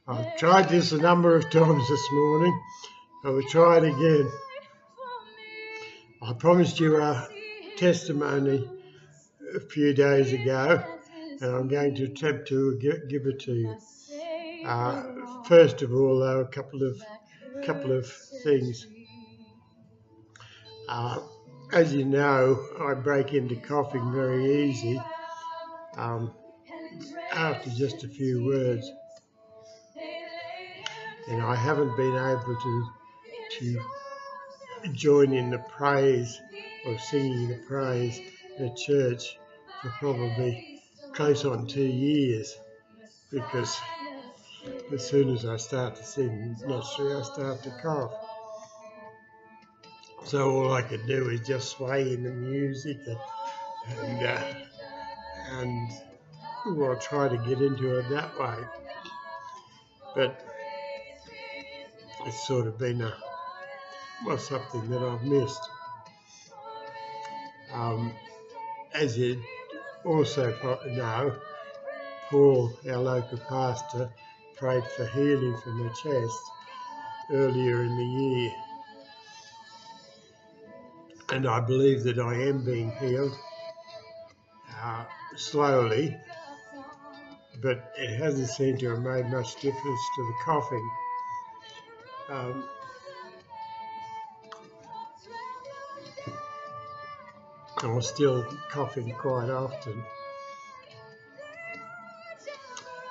I've tried this a number of times this morning. I will try it again. I promised you a testimony a few days ago, and I'm going to attempt to give it to you. First of all, though, a couple of things. As you know, I break into coughing very easy after just a few words, and I haven't been able to join in the praise or singing the praise at church for probably close on 2 years, because as soon as I start to sing, naturally I start to cough. So all I could do is just sway in the music and well, try to get into it that way. But it's sort of been something that I've missed. As you also know, Paul, our local pastor, prayed for healing for my chest earlier in the year. And I believe that I am being healed slowly, but it hasn't seemed to have made much difference to the coughing. I'm still coughing quite often.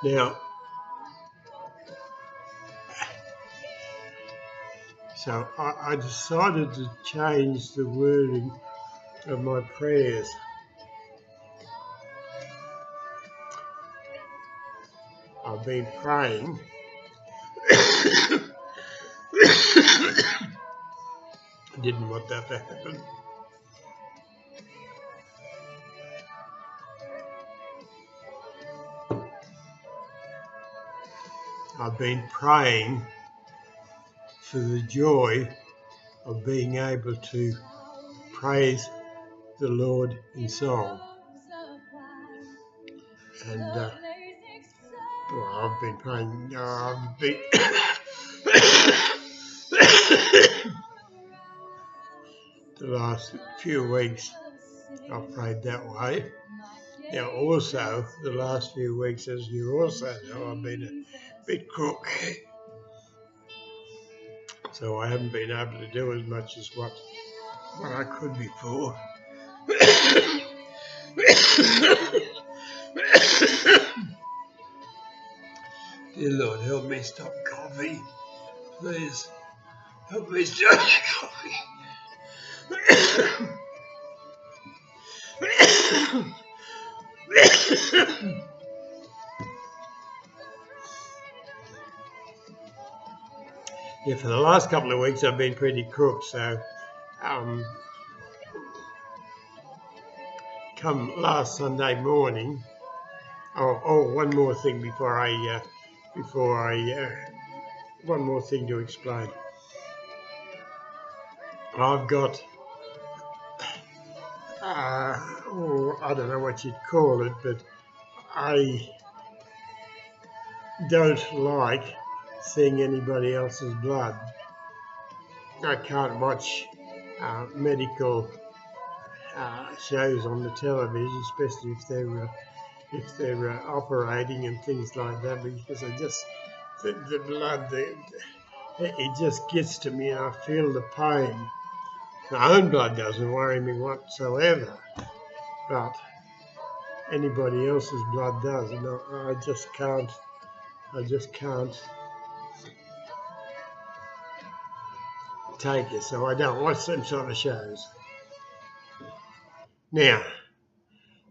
Now, so I decided to change the wording of my prayers. I've been praying didn't want that to happen. I've been praying for the joy of being able to praise the Lord in song. And I've been praying, the last few weeks I've prayed that way. Now also, the last few weeks, as you also know, I've been a bit crook. So I haven't been able to do as much as what I could before. Dear Lord, help me stop coughing. Please, help me stop coughing. Yeah, for the last couple of weeks I've been pretty crook, so come last Sunday morning. One more thing one more thing to explain. I've got, I don't know what you'd call it, but I don't like seeing anybody else's blood. I can't watch medical shows on the television, especially if they're operating and things like that, because the blood, it just gets to me and I feel the pain. My own blood doesn't worry me whatsoever, but anybody else's blood does, and I just can't take it, so I don't watch them sort of shows. Now,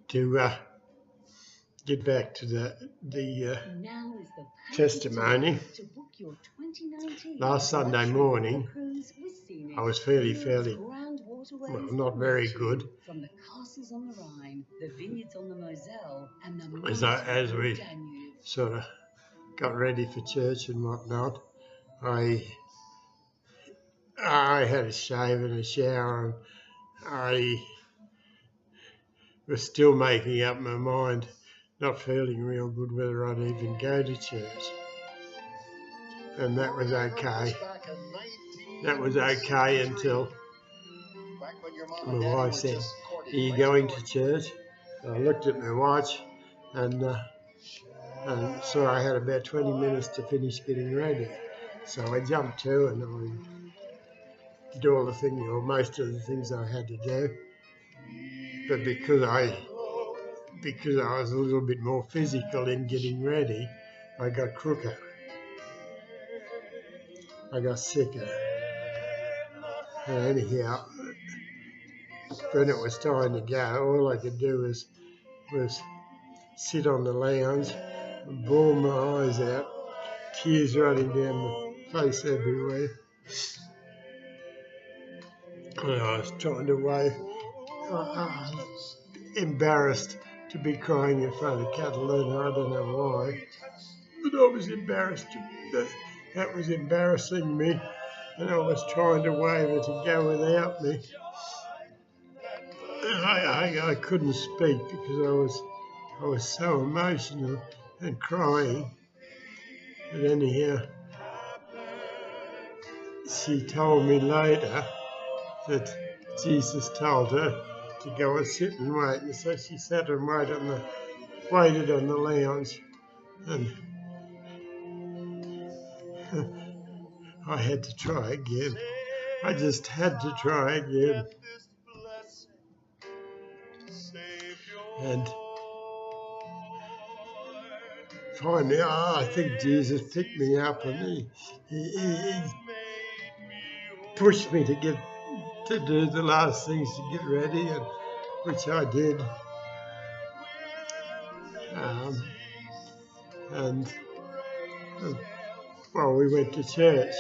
to get back to the testimony, last Sunday morning I was fairly, well, not very good. As we sort of got ready for church and whatnot, I had a shave and a shower, and I was still making up my mind, not feeling real good whether I'd even go to church. and that was okay. That was okay until my wife said, "Are you going to church?" I looked at my watch and saw I had about 20 minutes to finish getting ready. So I jumped to and I did all the things, or most of the things I had to do. But because I was a little bit more physical in getting ready, I got crooked. I got sicker. And anyhow, when it was time to go, all I could do was sit on the lounge and bawl my eyes out, tears running down my face everywhere. And I was trying to wave. I was embarrassed to be crying in front of Catalina. I don't know why, but I was embarrassed. That was embarrassing me, and I was trying to wave her to go without me. I couldn't speak because I was so emotional and crying. But anyhow, she told me later that Jesus told her to go and sit and wait, and so she sat and waited on the lounge, and I had to try again. I just had to try again. And finally, I think Jesus picked me up and he pushed me to do the last things to get ready, and which I did. Well, we went to church,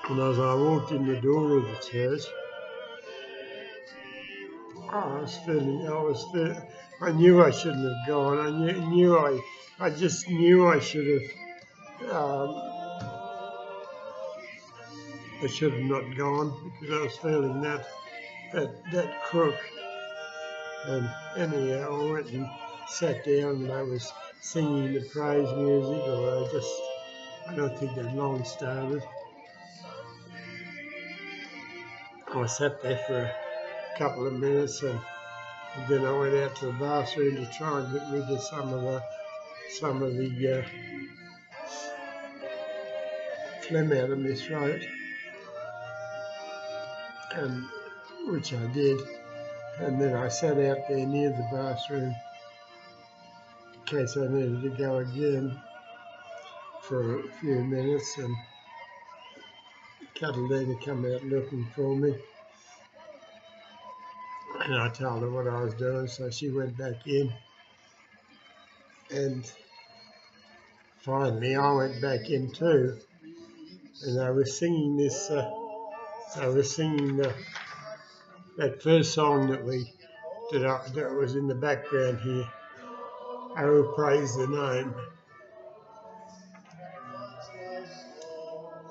and as I walked in the door of the church, I knew I shouldn't have gone. I just knew I should have. I should have not gone because I was feeling that crook. And anyhow, I went and sat down, and I was singing the praise music, or I don't think they'd long started. I sat there for a couple of minutes, and then I went out to the bathroom to try and get rid of some of the phlegm out of my throat, and which I did. And then I sat out there near the bathroom in case I needed to go again for a few minutes, and Catalina come out looking for me. And I told her what I was doing, so she went back in. And finally I went back in too. And I was singing that first song that was in the background here. Oh, praise the name.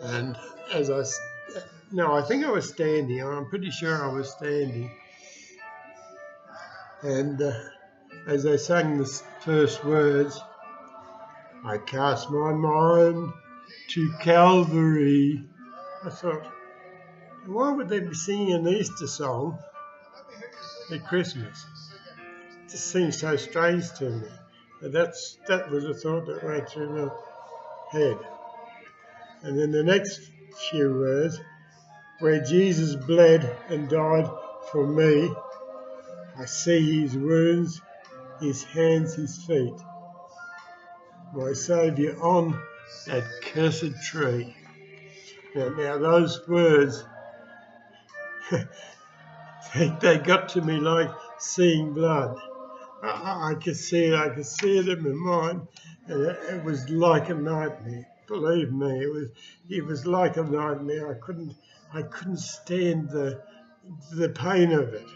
And I think I was standing. I'm pretty sure I was standing. And as they sang the first words, I cast my mind to Calvary. I thought, why would they be singing an Easter song at Christmas? It just seems so strange to me. But that was a thought that went through my head. And then the next few words, where Jesus bled and died for me, I see his wounds, his hands, his feet. My Saviour on that cursed tree. Now those words, they got to me like seeing blood. I could see it in my mind, and it was like a nightmare. Believe me, it was like a nightmare. I couldn't stand the pain of it.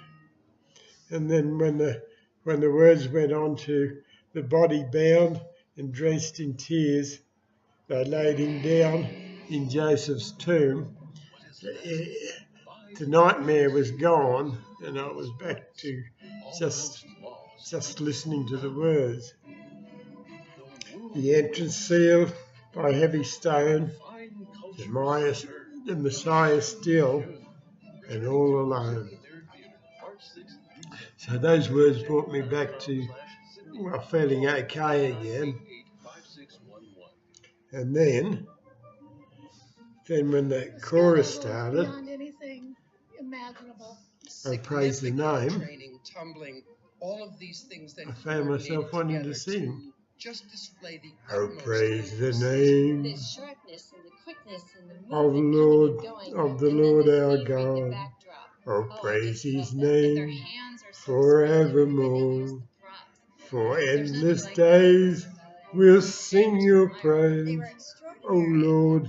And then when the words went on to the body bound and drenched in tears, they laid him down in Joseph's tomb. The nightmare was gone, and I was back to just listening to the words. The entrance seal by heavy stone, the Messiah still and all alone. So those words brought me back to, well, feeling okay again. And then when the chorus started, I praise the name, I found myself wanting to sing. Oh, praise the name of the Lord our God. Oh, praise his name forevermore. For endless days we'll sing your praise. Oh Lord,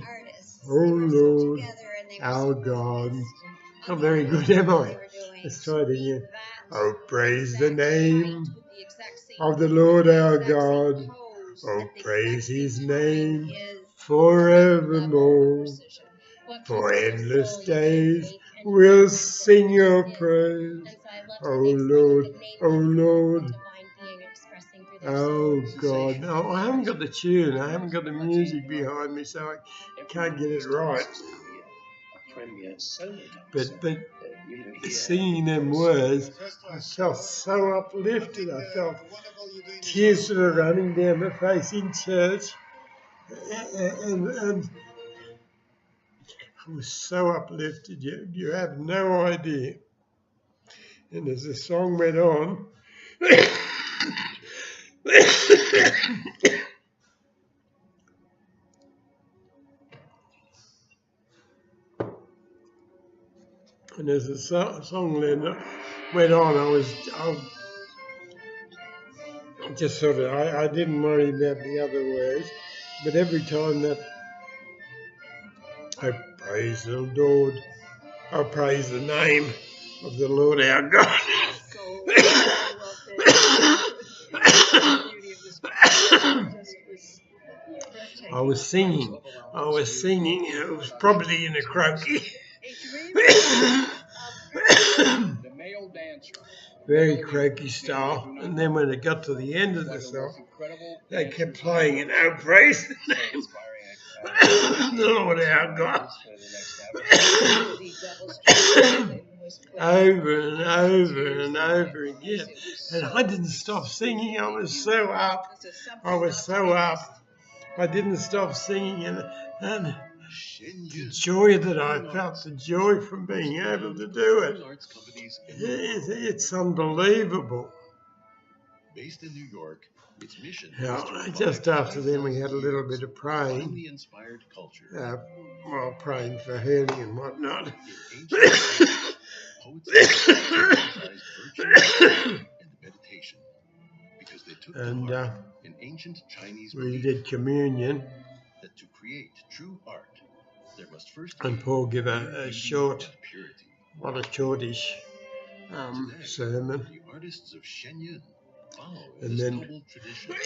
our God. Not very good, am I? Let's try it again. Oh, praise the name of the Lord our God. Oh, praise his name forevermore. For endless days we'll sing your praise. Oh Lord, oh God. No, I haven't got the tune. I haven't got the music behind me, so I can't get it right. But singing them words, I felt so uplifted. I felt tears that were running down my face in church, and I was so uplifted. You have no idea. And as the song went on, and as the song went on, I just sort of, I didn't worry about the other words, but every time that I praise the Lord, I praise the name of the Lord our God. I was singing. It was probably in a croaky. Very croaky style. And then when it got to the end of the song, they kept playing it. Oh, praise the name of the Lord our God. Over and over and over again. And I didn't stop singing. I was so up. I didn't stop singing, and the joy that I felt, the joy from being able to do it, it's unbelievable. Based in New York, its mission now, just after then we had a little bit of praying, praying for healing and whatnot. And in ancient Chinese we did communion, that to create true art, there must first and Paul gave a shortish sermon. The artists of Shenyun follow And this then noble tradition of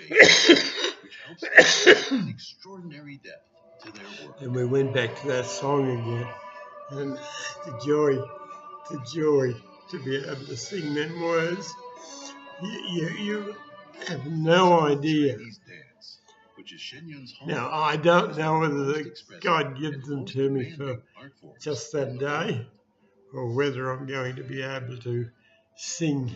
cultivation, which helps add an extraordinary depth to their work. And we went back to that song again, and the joy to be able to sing them words. You have no idea. Now, I don't know whether God gives them to me for just that day, or whether I'm going to be able to sing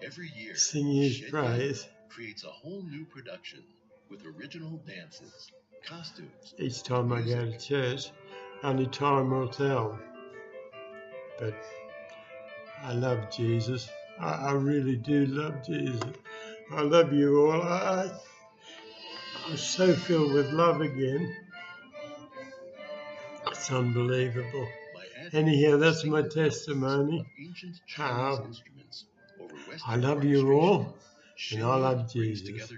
his praise. Creates a whole new production with original dances, costumes. Each time I go to church, only time will tell. But I love Jesus. I really do love Jesus. I love you all. I'm so filled with love again. It's unbelievable. Anyhow, that's my testimony. How I love you all, and I love Jesus.